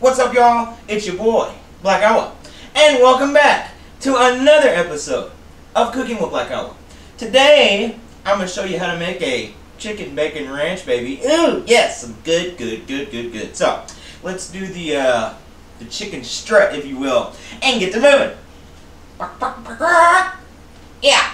What's up, y'all? It's your boy, Black Owl, and welcome back to another episode of Cooking with Black Owl. Today, I'm going to show you how to make a chicken bacon ranch, baby. Ooh, yes, some good. So, let's do the chicken strut, if you will, and get to moving. Yeah.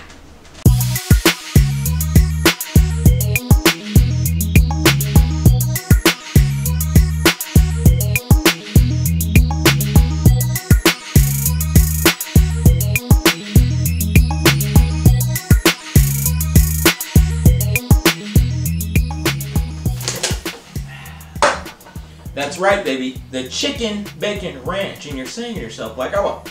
That's right, baby. The chicken bacon ranch. And you're saying to yourself, like, oh,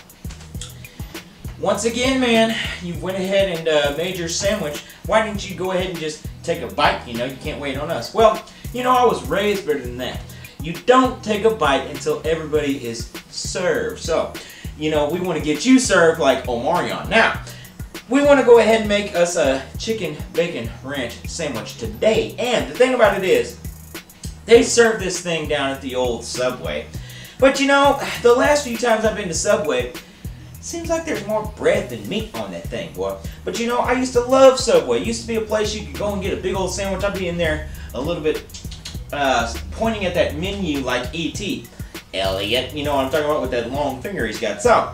once again, man, you went ahead and made your sandwich. Why didn't you go ahead and just take a bite? You know, you can't wait on us. Well, you know, I was raised better than that. You don't take a bite until everybody is served. So, you know, we want to get you served like Omarion. Now, we want to go ahead and make us a chicken bacon ranch sandwich today. And the thing about it is, they serve this thing down at the old Subway. But you know, the last few times I've been to Subway, it seems like there's more bread than meat on that thing, boy. But you know, I used to love Subway. It used to be a place you could go and get a big old sandwich. I'd be in there a little bit pointing at that menu like E.T. Elliot, you know what I'm talking about with that long finger he's got. So,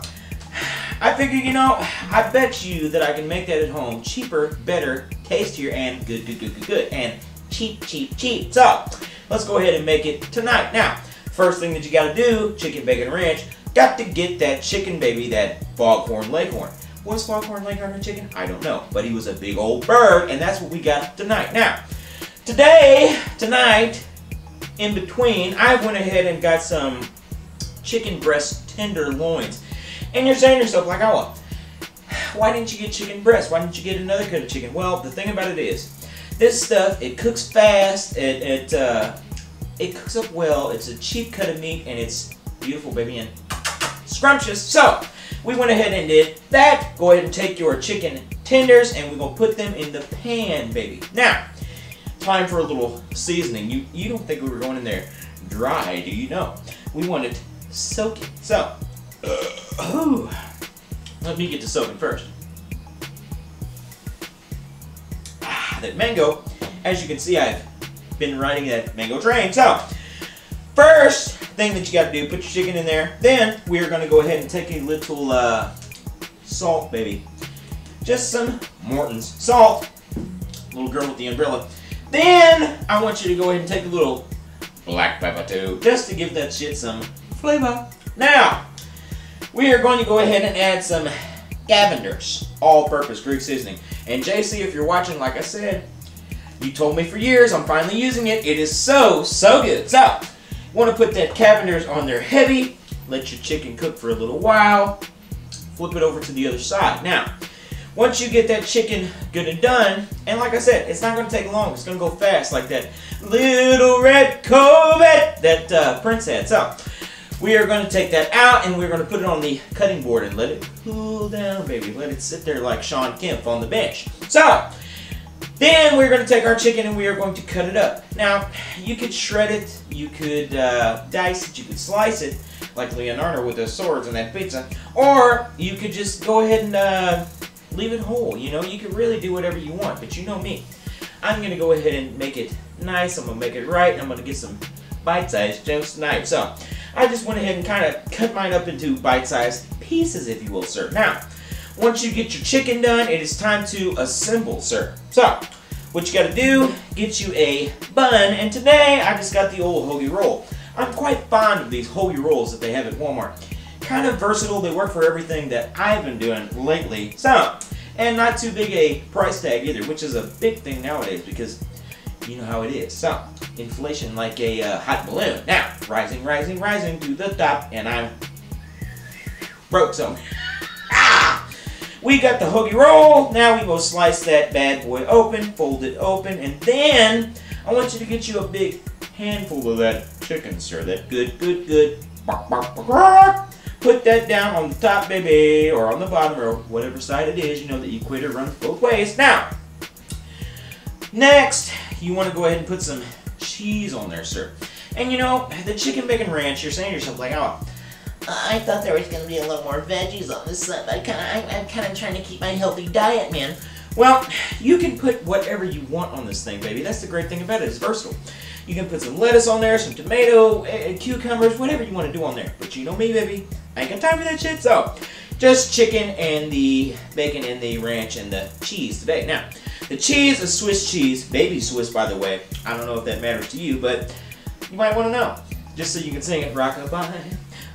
I figured, you know, I bet you that I can make that at home cheaper, better, tastier, and good. And cheap. So, let's go ahead and make it tonight. Now, first thing that you gotta do, chicken bacon ranch, got to get that chicken, baby, that foghorn leghorn. Was foghorn leghorn a chicken? I don't know, but he was a big old bird, and that's what we got tonight. Now, tonight, in between, I went ahead and got some chicken breast tenderloins. And you're saying to yourself, like, oh, why didn't you get chicken breast? Why didn't you get another cut of chicken? Well, the thing about it is, this stuff, it cooks fast, it cooks up well, it's a cheap cut of meat, and it's beautiful, baby, and scrumptious. So, we went ahead and did that. Go ahead and take your chicken tenders, and we're going to put them in the pan, baby. Now, time for a little seasoning. You don't think we were going in there dry, do you? No. We want it soaking. So, let me get to soaking first. That mango, as you can see, I've been riding that mango train. So, first thing that you got to do, put your chicken in there. Then we are going to go ahead and take a little salt, baby. Just some Morton's salt. Little girl with the umbrella. Then I want you to go ahead and take a little black pepper too, just to give that shit some flavor. Now, we are going to go ahead and add some Cavender's all-purpose Greek seasoning. And JC, if you're watching, like I said, you told me for years, I'm finally using it. It is so good. So, you want to put that Cavender's on there heavy, let your chicken cook for a little while, flip it over to the other side. Now, once you get that chicken good and done, and like I said, it's not going to take long. It's going to go fast like that little red Corvette that Prince had. So, we are going to take that out, and we're going to put it on the cutting board and let it cool down, baby. Let it sit there like Sean Kemp on the bench. So, then we're going to take our chicken and we are going to cut it up. Now, you could shred it, you could dice it, you could slice it, like Leonardo with those swords and that pizza. Or, you could just go ahead and leave it whole. You know, you could really do whatever you want, but you know me. I'm going to go ahead and make it nice. I'm going to make it right. I'm going to get some bite-sized jokes tonight. So, I just went ahead and kind of cut mine up into bite-sized pieces, if you will, sir. Now, once you get your chicken done, it is time to assemble, sir. So, what you got to do, get you a bun, and today I just got the old hoagie roll. I'm quite fond of these hoagie rolls that they have at Walmart. Kind of versatile, they work for everything that I've been doing lately. So, and not too big a price tag either, which is a big thing nowadays because you know how it is. So, inflation like a hot balloon. Now, rising to the top, and I'm broke some. We got the hoagie roll. Now we will slice that bad boy open, fold it open, and then I want you to get you a big handful of that chicken, sir. That good. Put that down on the top, baby, or on the bottom, or whatever side it is. You know the equator runs both ways. Now, next, you want to go ahead and put some cheese on there, sir. And you know, the chicken bacon ranch, you're saying to yourself like, oh, I thought there was going to be a little more veggies on this side. I'm kind of trying to keep my healthy diet, man. Well, you can put whatever you want on this thing, baby. That's the great thing about it. It's versatile. You can put some lettuce on there, some tomato, cucumbers, whatever you want to do on there. But you know me, baby. I ain't got time for that shit. So, just chicken and the bacon and the ranch and the cheese today. Now, the cheese is Swiss cheese. Baby Swiss, by the way. I don't know if that matters to you, but you might want to know. Just so you can sing it. Rock-a-bye.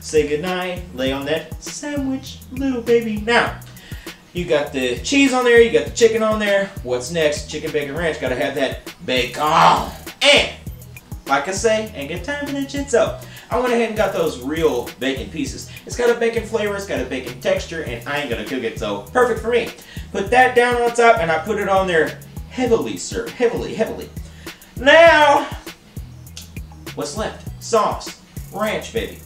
Say goodnight, lay on that sandwich, little baby. Now, you got the cheese on there, you got the chicken on there. What's next? Chicken bacon ranch, gotta have that bacon. And, like I say, ain't got time for that shit. So, I went ahead and got those real bacon pieces. It's got a bacon flavor, it's got a bacon texture, and I ain't gonna cook it, so perfect for me. Put that down on top, and I put it on there heavily, sir. Heavily, heavily. Now, what's left? Sauce. Ranch, baby.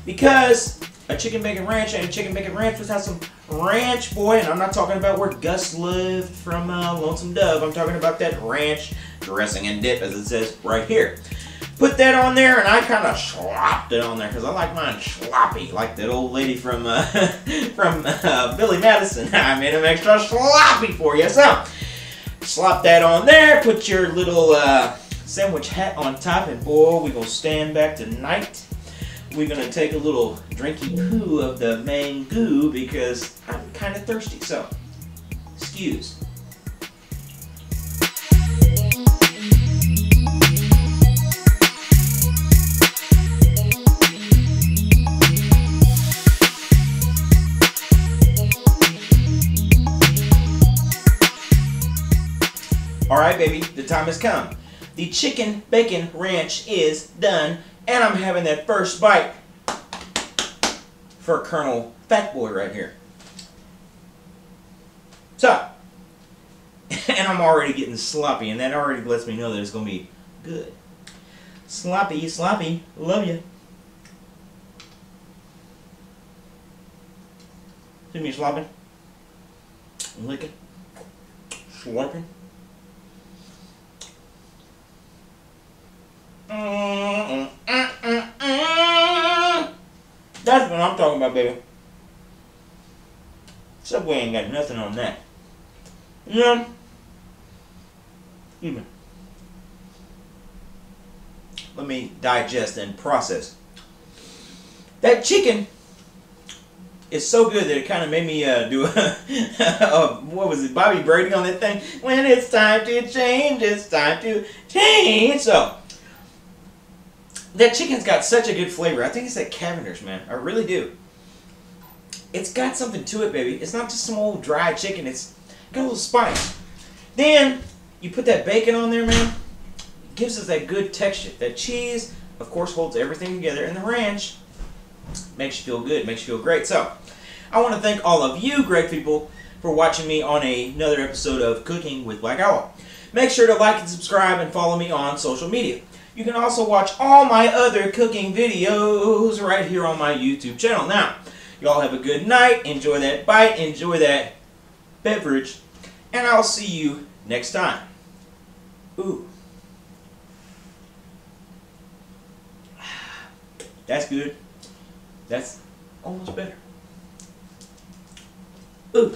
Because a chicken bacon ranch and a chicken bacon ranch must have some ranch, boy. And I'm not talking about where Gus lived from Lonesome Dove. I'm talking about that ranch dressing and dip, as it says right here. Put that on there, and I kind of slopped it on there because I like mine sloppy, like that old lady from Billy Madison. I made them extra sloppy for you. So, slop that on there. Put your little sandwich hat on top, and boy, we're going to stand back tonight. We're going to take a little drinky poo of the mango because I'm kind of thirsty. So, excuse. Alright, baby, the time has come. The chicken bacon ranch is done. And I'm having that first bite for Colonel Fat Boy right here. So, and I'm already getting sloppy, and that already lets me know that it's going to be good. Sloppy, sloppy, love you. See me slopping? Licking? Slurping? That's what I'm talking about, baby. Subway ain't got nothing on that. You know? Even. Let me digest and process. That chicken is so good that it kind of made me do what was it, Bobby Brady on that thing? When it's time to change, it's time to change. So, that chicken's got such a good flavor. I think it's that Cavender's, man. I really do. It's got something to it, baby. It's not just some old dry chicken. It's got a little spice. Then, you put that bacon on there, man. It gives us that good texture. That cheese, of course, holds everything together. And the ranch makes you feel good, makes you feel great. So, I want to thank all of you great people for watching me on another episode of Cooking with Black Owl. Make sure to like and subscribe and follow me on social media. You can also watch all my other cooking videos right here on my YouTube channel. Now, y'all have a good night. Enjoy that bite. Enjoy that beverage. And I'll see you next time. Ooh. That's good. That's almost better. Ooh.